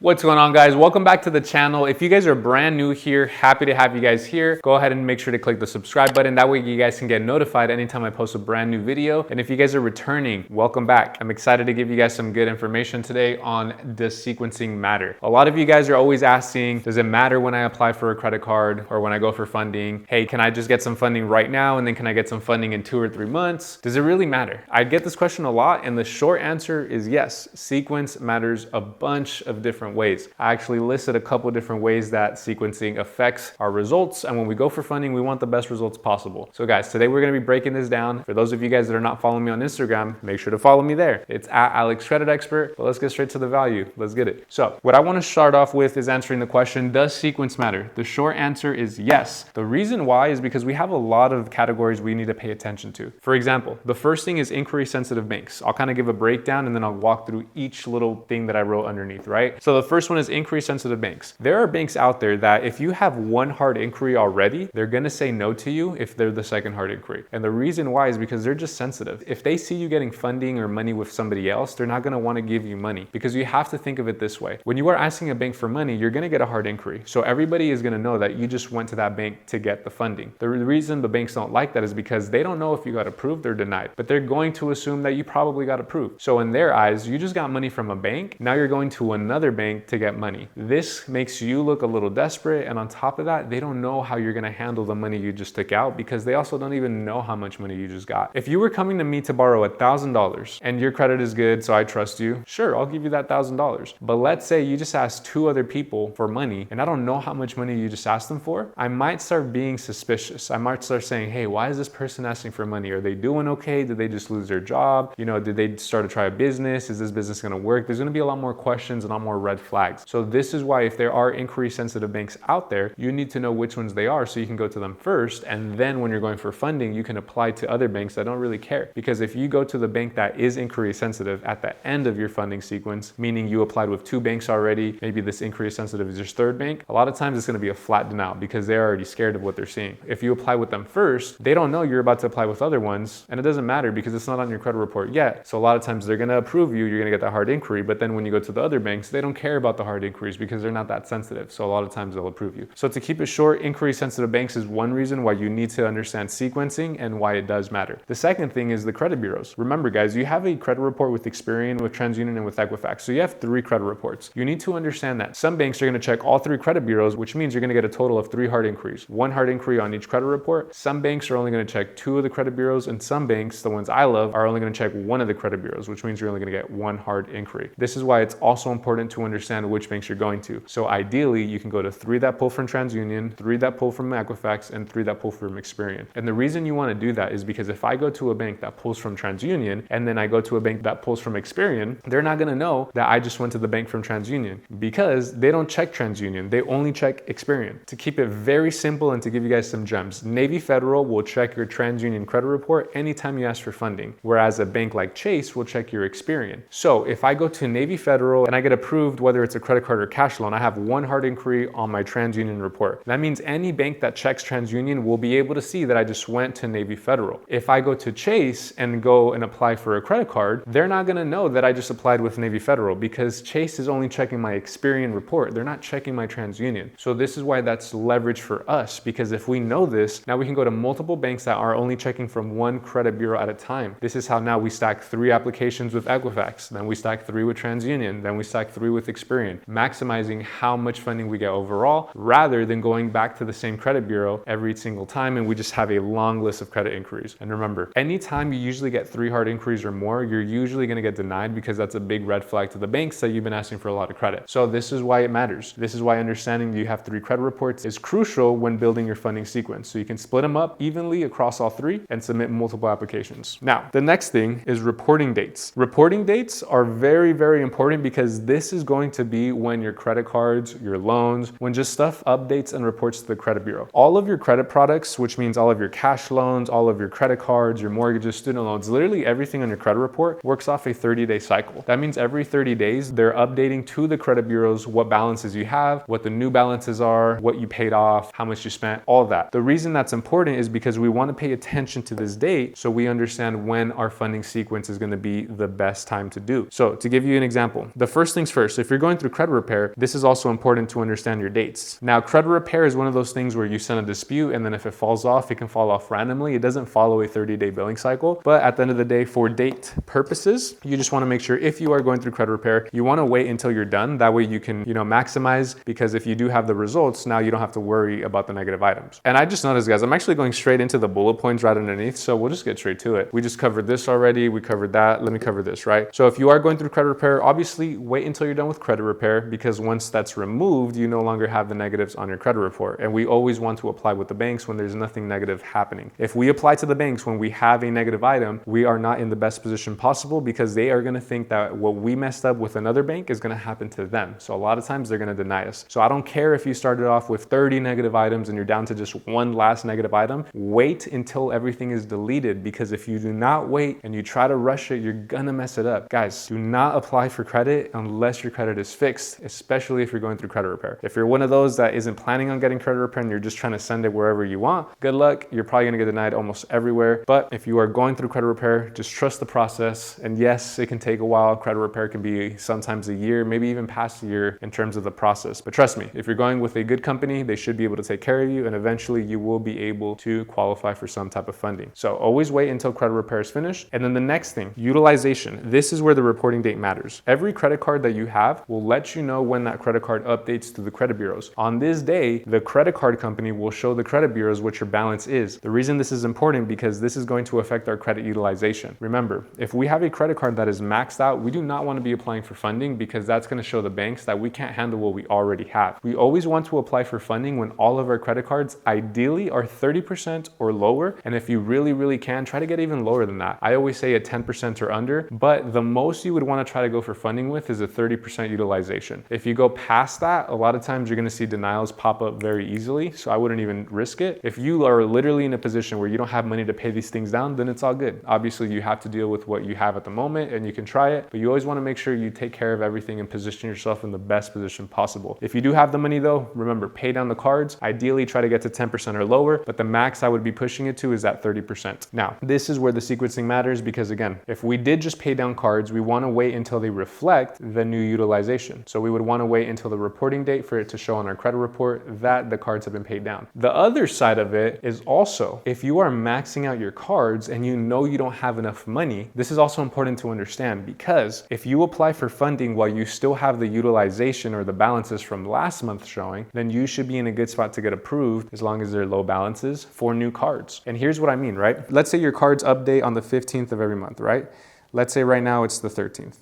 What's going on, guys? Welcome back to the channel. If you guys are brand new here, happy to have you guys here. Go ahead and make sure to click the subscribe button. That way you guys can get notified anytime I post a brand new video. And if you guys are returning, welcome back. I'm excited to give you guys some good information today on does sequencing matter? A lot of you guys are always asking, does it matter when I apply for a credit card or when I go for funding? Hey, can I just get some funding right now? And then can I get some funding in 2 or 3 months? Does it really matter? I get this question a lot, and the short answer is yes. Sequence matters a bunch of different ways. I actually listed a couple different ways that sequencing affects our results, and when we go for funding, we want the best results possible. So guys, today we're going to be breaking this down. For those of you guys that are not following me on Instagram, make sure to follow me there. It's at Alex Credit Expert. But let's get straight to the value. Let's get it. So what I want to start off with is answering the question, does sequence matter? The short answer is yes. The reason why is because we have a lot of categories we need to pay attention to. For example, the first thing is inquiry sensitive banks. I'll kind of give a breakdown and then I'll walk through each little thing that I wrote underneath, right? So the first one is inquiry sensitive banks. There are banks out there that if you have one hard inquiry already, they're going to say no to you if they're the second hard inquiry. And the reason why is because they're just sensitive. If they see you getting funding or money with somebody else, they're not going to want to give you money, because you have to think of it this way. When you are asking a bank for money, you're going to get a hard inquiry. So everybody is going to know that you just went to that bank to get the funding. The reason the banks don't like that is because they don't know if you got approved or denied, but they're going to assume that you probably got approved. So in their eyes, you just got money from a bank. Now you're going to another bank to get money. This makes you look a little desperate, and on top of that, they don't know how you're going to handle the money you just took out, because they also don't even know how much money you just got. If you were coming to me to borrow $1,000 and your credit is good, so I trust you, sure, I'll give you that $1,000. But let's say you just asked 2 other people for money and I don't know how much money you just asked them for, I might start being suspicious. I might start saying, hey, why is this person asking for money? Are they doing okay? Did they just lose their job? Did they start to try a business? Is this business going to work? There's going to be a lot more questions and a lot more red flags. So this is why if there are inquiry sensitive banks out there, you need to know which ones they are so you can go to them first. And then when you're going for funding, you can apply to other banks that don't really care. Because if you go to the bank that is inquiry sensitive at the end of your funding sequence, meaning you applied with 2 banks already, maybe this inquiry sensitive is your 3rd bank, a lot of times it's going to be a flat denial because they're already scared of what they're seeing. If you apply with them first, they don't know you're about to apply with other ones, and it doesn't matter because it's not on your credit report yet. So a lot of times they're going to approve you, you're going to get that hard inquiry, but then when you go to the other banks, they don't care about the hard inquiries because they're not that sensitive. So a lot of times they'll approve you. So to keep it short, inquiry sensitive banks is one reason why you need to understand sequencing and why it does matter. The second thing is the credit bureaus. Remember guys, you have a credit report with Experian, with TransUnion, and with Equifax. So you have 3 credit reports. You need to understand that some banks are going to check all 3 credit bureaus, which means you're going to get a total of 3 hard inquiries. 1 hard inquiry on each credit report. Some banks are only going to check 2 of the credit bureaus, and some banks, the ones I love, are only going to check 1 of the credit bureaus, which means you're only going to get 1 hard inquiry. This is why it's also important to understand which banks you're going to. So ideally, you can go to 3 that pull from TransUnion, 3 that pull from Equifax, and 3 that pull from Experian. And the reason you want to do that is because if I go to a bank that pulls from TransUnion and then I go to a bank that pulls from Experian, they're not going to know that I just went to the bank from TransUnion because they don't check TransUnion. They only check Experian. To keep it very simple and to give you guys some gems, Navy Federal will check your TransUnion credit report anytime you ask for funding, whereas a bank like Chase will check your Experian. So if I go to Navy Federal and I get approved, whether it's a credit card or cash loan, I have 1 hard inquiry on my TransUnion report. That means any bank that checks TransUnion will be able to see that I just went to Navy Federal. If I go to Chase and go and apply for a credit card, they're not going to know that I just applied with Navy Federal because Chase is only checking my Experian report. They're not checking my TransUnion. So this is why that's leverage for us, because if we know this, now we can go to multiple banks that are only checking from 1 credit bureau at a time. This is how now we stack 3 applications with Equifax, then we stack 3 with TransUnion, then we stack 3 with Experian, maximizing how much funding we get overall rather than going back to the same credit bureau every single time and we just have a long list of credit inquiries. And remember, anytime you usually get 3 hard inquiries or more, you're usually going to get denied because that's a big red flag to the banks that you've been asking for a lot of credit. So this is why it matters. This is why understanding you have 3 credit reports is crucial when building your funding sequence. So you can split them up evenly across all 3 and submit multiple applications. Now, the next thing is reporting dates. Reporting dates are very, very important because this is going to be when your credit cards, your loans, when just stuff updates and reports to the credit bureau. All of your credit products, which means all of your cash loans, all of your credit cards, your mortgages, student loans, literally everything on your credit report works off a 30-day cycle. That means every 30 days, they're updating to the credit bureaus what balances you have, what the new balances are, what you paid off, how much you spent, all of that. The reason that's important is because we want to pay attention to this date so we understand when our funding sequence is going to be the best time to do. So to give you an example, the first things first, if if you're going through credit repair, this is also important to understand your dates. Now, credit repair is one of those things where you send a dispute, and then if it falls off, it can fall off randomly. It doesn't follow a 30-day billing cycle. But at the end of the day, for date purposes, you just want to make sure if you are going through credit repair, you want to wait until you're done. That way you can, maximize, because if you do have the results, now you don't have to worry about the negative items. And I just noticed, guys, I'm actually going straight into the bullet points right underneath. So we'll just get straight to it. We just covered this already. We covered that. Let me cover this, right? So if you are going through credit repair, obviously wait until you're done with credit repair, because once that's removed, you no longer have the negatives on your credit report. And we always want to apply with the banks when there's nothing negative happening. If we apply to the banks when we have a negative item, we are not in the best position possible, because they are going to think that what we messed up with another bank is going to happen to them. So a lot of times they're going to deny us. So I don't care if you started off with 30 negative items and you're down to just one last negative item. Wait until everything is deleted, because if you do not wait and you try to rush it, you're gonna mess it up. Guys, do not apply for credit unless your credit is fixed, especially if you're going through credit repair. If you're one of those that isn't planning on getting credit repair and you're just trying to send it wherever you want, good luck. You're probably gonna get denied almost everywhere. But if you are going through credit repair, just trust the process. And yes, it can take a while. Credit repair can be sometimes a year, maybe even past a year in terms of the process. But trust me, if you're going with a good company, they should be able to take care of you, and eventually you will be able to qualify for some type of funding. So always wait until credit repair is finished. And then the next thing, utilization. This is where the reporting date matters. Every credit card that you have will let you know when that credit card updates to the credit bureaus. On this day, the credit card company will show the credit bureaus what your balance is. The reason this is important, because this is going to affect our credit utilization. Remember, if we have a credit card that is maxed out, we do not want to be applying for funding, because that's going to show the banks that we can't handle what we already have. We always want to apply for funding when all of our credit cards ideally are 30% or lower. And if you really can, try to get even lower than that. I always say a 10% or under, but the most you would want to try to go for funding with is a 30% utilization. If you go past that, a lot of times you're going to see denials pop up very easily. So I wouldn't even risk it. If you are literally in a position where you don't have money to pay these things down, then it's all good. Obviously, you have to deal with what you have at the moment, and you can try it, but you always want to make sure you take care of everything and position yourself in the best position possible. If you do have the money though, remember, pay down the cards. Ideally, try to get to 10% or lower, but the max I would be pushing it to is at 30%. Now, this is where the sequencing matters, because again, if we did just pay down cards, we want to wait until they reflect the new utilization. So we would want to wait until the reporting date for it to show on our credit report that the cards have been paid down. The other side of it is also, if you are maxing out your cards and you know you don't have enough money, this is also important to understand, because if you apply for funding while you still have the utilization or the balances from last month showing, then you should be in a good spot to get approved, as long as they're low balances, for new cards. And here's what I mean, right? Let's say your cards update on the 15th of every month, right? Let's say right now it's the 13th.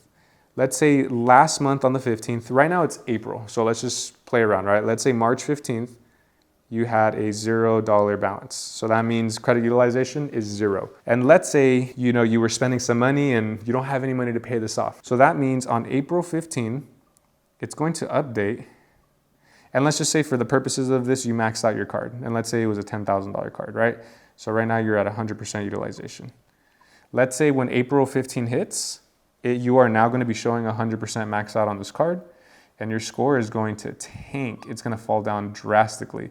Let's say last month on the 15th, right now it's April. So let's just play around, right? Let's say March 15th, you had a $0 balance. So that means credit utilization is 0. And let's say, you were spending some money and you don't have any money to pay this off. So that means on April 15, it's going to update. And let's just say for the purposes of this, you maxed out your card. And let's say it was a $10,000 card, right? So right now you're at 100% utilization. Let's say when April 15 hits, you are now going to be showing 100% max out on this card, and your score is going to tank. It's going to fall down drastically.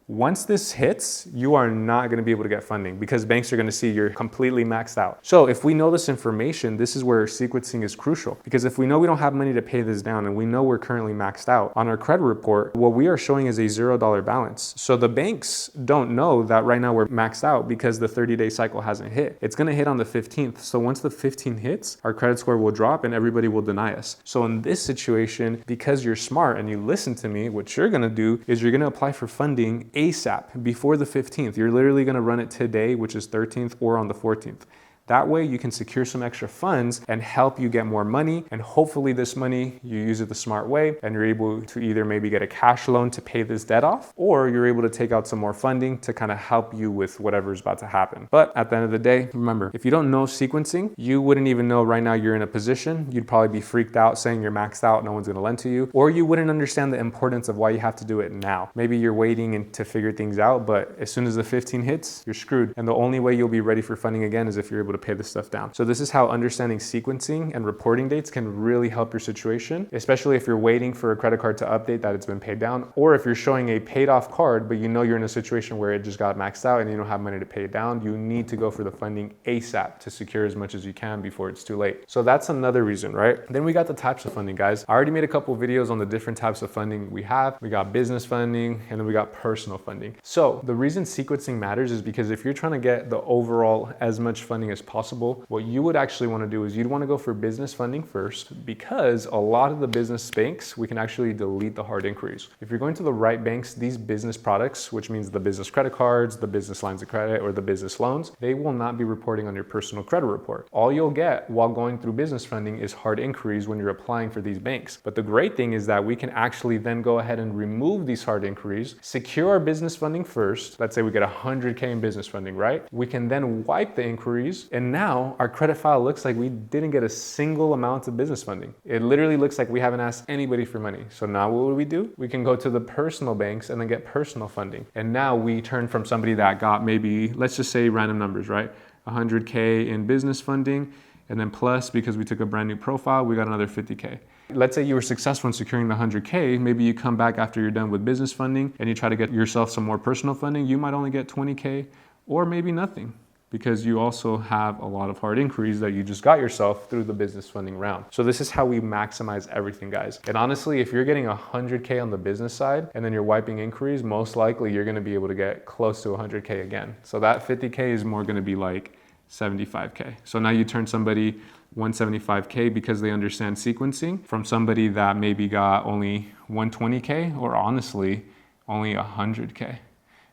Once this hits, you are not going to be able to get funding, because banks are going to see you're completely maxed out. So if we know this information, this is where sequencing is crucial, because if we know we don't have money to pay this down and we know we're currently maxed out on our credit report, what we are showing is a $0 balance. So the banks don't know that right now we're maxed out, because the 30-day cycle hasn't hit. It's going to hit on the 15th. So once the 15th hits, our credit score will drop and everybody will deny us. So in this situation, because you're smart and you listen to me, what you're going to do is you're going to apply for funding ASAP before the 15th. You're literally going to run it today, which is 13th, or on the 14th. That way you can secure some extra funds and help you get more money. And hopefully this money, you use it the smart way and you're able to either maybe get a cash loan to pay this debt off, or you're able to take out some more funding to kind of help you with whatever is about to happen. But at the end of the day, remember, if you don't know sequencing, you wouldn't even know right now you're in a position. You'd probably be freaked out saying you're maxed out, no one's going to lend to you, or you wouldn't understand the importance of why you have to do it now. Maybe you're waiting to figure things out, but as soon as the 15 hits, you're screwed. And the only way you'll be ready for funding again is if you're able to to pay this stuff down. So this is how understanding sequencing and reporting dates can really help your situation, especially if you're waiting for a credit card to update that it's been paid down, or if you're showing a paid off card, but you know you're in a situation where it just got maxed out and you don't have money to pay it down. You need to go for the funding ASAP to secure as much as you can before it's too late. So that's another reason, right? Then we got the types of funding, guys. I already made a couple of videos on the different types of funding we have. We got business funding, and then we got personal funding. So the reason sequencing matters is because if you're trying to get the overall as much funding as possible, what you would actually want to do is you'd want to go for business funding first, because a lot of the business banks, we can actually delete the hard inquiries. If you're going to the right banks, these business products, which means the business credit cards, the business lines of credit, or the business loans, they will not be reporting on your personal credit report. All you'll get while going through business funding is hard inquiries when you're applying for these banks. But the great thing is that we can actually then go ahead and remove these hard inquiries, secure our business funding first. Let's say we get 100K in business funding, right? We can then wipe the inquiries, and now our credit file looks like we didn't get a single amount of business funding. It literally looks like we haven't asked anybody for money. So now what do? We can go to the personal banks and then get personal funding. And now we turn from somebody that got maybe, let's just say random numbers, right? 100K in business funding, and then plus, because we took a brand new profile, we got another 50K. Let's say you were successful in securing the 100K, maybe you come back after you're done with business funding and you try to get yourself some more personal funding, you might only get 20K or maybe nothing, because you also have a lot of hard inquiries that you just got yourself through the business funding round. So this is how we maximize everything, guys. And honestly, if you're getting 100K on the business side and then you're wiping inquiries, most likely you're gonna be able to get close to 100K again. So that 50K is more gonna be like 75K. So now you turn somebody 175K because they understand sequencing from somebody that maybe got only 120K or honestly only 100K.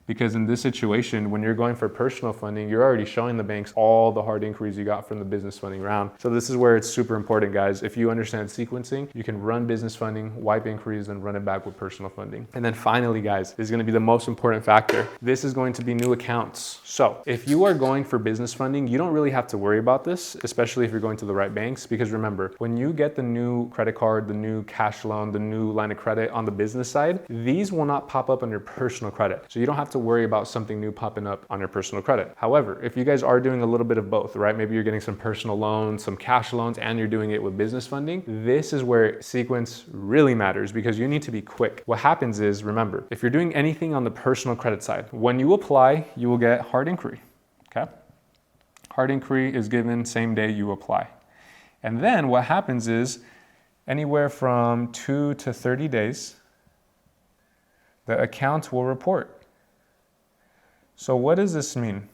Because in this situation, when you're going for personal funding, you're already showing the banks all the hard inquiries you got from the business funding round. So this is where it's super important, guys. If you understand sequencing, you can run business funding, wipe inquiries, and run it back with personal funding. And then finally, guys, this is gonna be the most important factor. This is going to be new accounts. So if you are going for business funding, you don't really have to worry about this, especially if you're going to the right banks, because remember, when you get the new credit card, the new cash loan, the new line of credit on the business side, these will not pop up on your personal credit. So you don't have to worry about something new popping up on your personal credit. However, if you guys are doing a little bit of both, right? Maybe you're getting some personal loans, some cash loans, and you're doing it with business funding, this is where sequence really matters, because you need to be quick. What happens is, remember, if you're doing anything on the personal credit side, when you apply, you will get hard inquiry, okay? Hard inquiry is given same day you apply. And then what happens is anywhere from 2 to 30 days, the account will report. So what does this mean?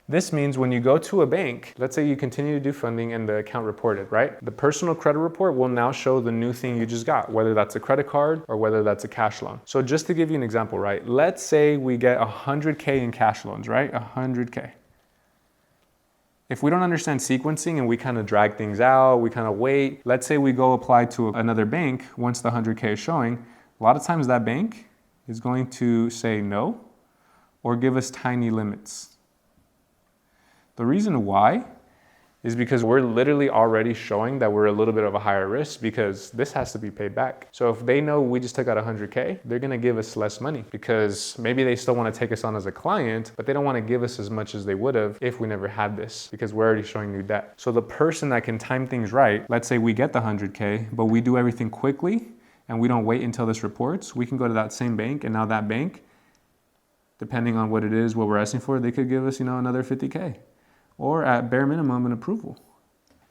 This means when you go to a bank, let's say you continue to do funding and the account reported, right? The personal credit report will now show the new thing you just got, whether that's a credit card or whether that's a cash loan. So just to give you an example, right? Let's say we get 100K in cash loans, right? 100K. If we don't understand sequencing and we kind of drag things out, we kind of wait, let's say we go apply to another bank once the 100K is showing, a lot of times that bank is going to say no, or give us tiny limits. The reason why is because we're literally already showing that we're a little bit of a higher risk, because this has to be paid back. So if they know we just took out 100K, they're gonna give us less money, because maybe they still wanna take us on as a client, but they don't wanna give us as much as they would have if we never had this, because we're already showing new debt. So the person that can time things right, let's say we get the 100K, but we do everything quickly and we don't wait until this reports, we can go to that same bank, and now that bank, depending on what it is, what we're asking for, they could give us, another 50K. Or at bare minimum, an approval.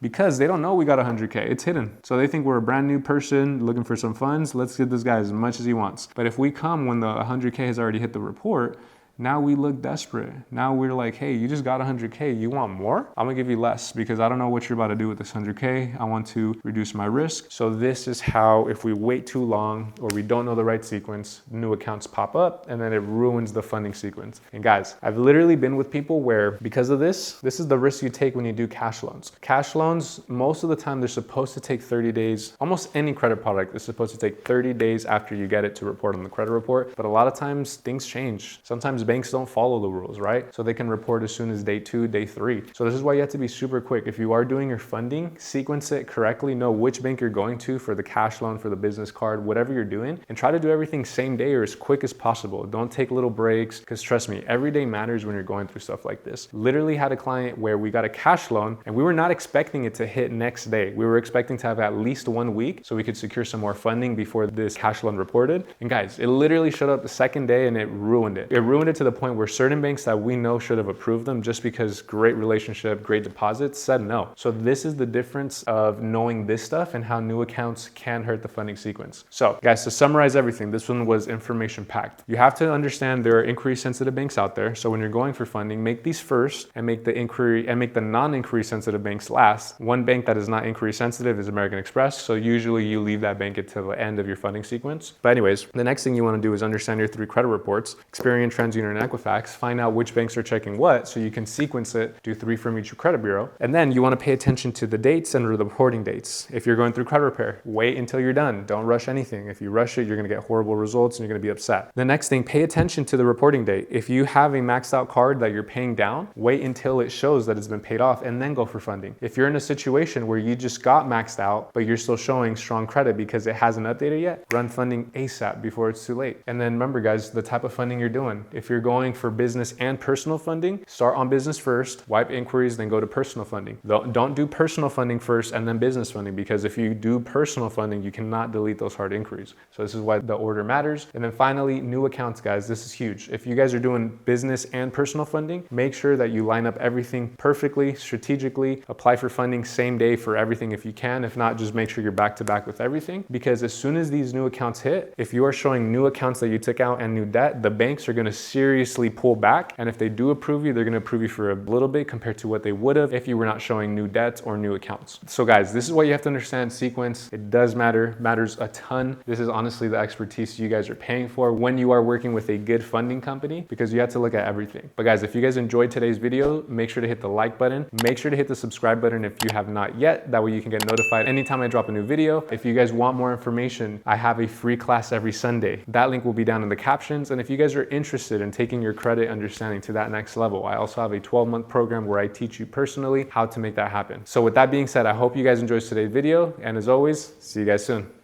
Because they don't know we got 100K, it's hidden. So they think we're a brand new person looking for some funds, let's give this guy as much as he wants. But if we come when the 100K has already hit the report, now we look desperate. Now we're like, hey, you just got 100K, you want more? I'm gonna give you less, because I don't know what you're about to do with this 100K. I want to reduce my risk. So this is how, if we wait too long or we don't know the right sequence, new accounts pop up and then it ruins the funding sequence. And guys, I've literally been with people where, because of this is the risk you take when you do cash loans. Cash loans, most of the time they're supposed to take 30 days. Almost any credit product is supposed to take 30 days after you get it to report on the credit report. But a lot of times things change. Sometimes banks don't follow the rules, right? So they can report as soon as day 2, day 3. So this is why you have to be super quick. If you are doing your funding, sequence it correctly, know which bank you're going to for the cash loan, for the business card, whatever you're doing, and try to do everything same day or as quick as possible. Don't take little breaks, because trust me, every day matters when you're going through stuff like this. Literally had a client where we got a cash loan and we were not expecting it to hit next day. We were expecting to have at least 1 week so we could secure some more funding before this cash loan reported. And guys, it literally showed up the second day and it ruined it. It ruined it to the point where certain banks that we know should have approved them just because great relationship, great deposits, said no. So this is the difference of knowing this stuff and how new accounts can hurt the funding sequence. So guys, to summarize everything, this one was information packed. You have to understand there are inquiry sensitive banks out there. So when you're going for funding, make these first and make the non-inquiry sensitive banks last. One bank that is not inquiry sensitive is American Express. So usually you leave that bank until the end of your funding sequence. But anyways, the next thing you want to do is understand your 3 credit reports, Experian, TransUnion, and Equifax. Find out which banks are checking what so you can sequence it, do 3 from each credit bureau. And then you want to pay attention to the dates and the reporting dates. If you're going through credit repair, wait until you're done. Don't rush anything. If you rush it, you're going to get horrible results and you're going to be upset. The next thing, pay attention to the reporting date. If you have a maxed out card that you're paying down, wait until it shows that it's been paid off and then go for funding. If you're in a situation where you just got maxed out, but you're still showing strong credit because it hasn't updated yet, run funding ASAP before it's too late. And then remember guys, the type of funding you're doing. If you're going for business and personal funding, start on business first, wipe inquiries, then go to personal funding. Don't do personal funding first and then business funding, because if you do personal funding, you cannot delete those hard inquiries. So this is why the order matters. And then finally, new accounts, guys. This is huge. If you guys are doing business and personal funding, make sure that you line up everything perfectly, strategically, apply for funding same day for everything if you can. If not, just make sure you're back to back with everything, because as soon as these new accounts hit, if you are showing new accounts that you took out and new debt, the banks are going to seriously pull back. And if they do approve you, they're going to approve you for a little bit compared to what they would have if you were not showing new debts or new accounts. So guys, this is what you have to understand. Sequence, it does matters a ton. This is honestly the expertise you guys are paying for when you are working with a good funding company, because you have to look at everything. But guys, if you guys enjoyed today's video, make sure to hit the like button. Make sure to hit the subscribe button if you have not yet. That way you can get notified anytime I drop a new video. If you guys want more information, I have a free class every Sunday. That link will be down in the captions. And if you guys are interested in taking your credit understanding to that next level, I also have a 12-month program where I teach you personally how to make that happen. So with that being said, I hope you guys enjoyed today's video. And as always, see you guys soon.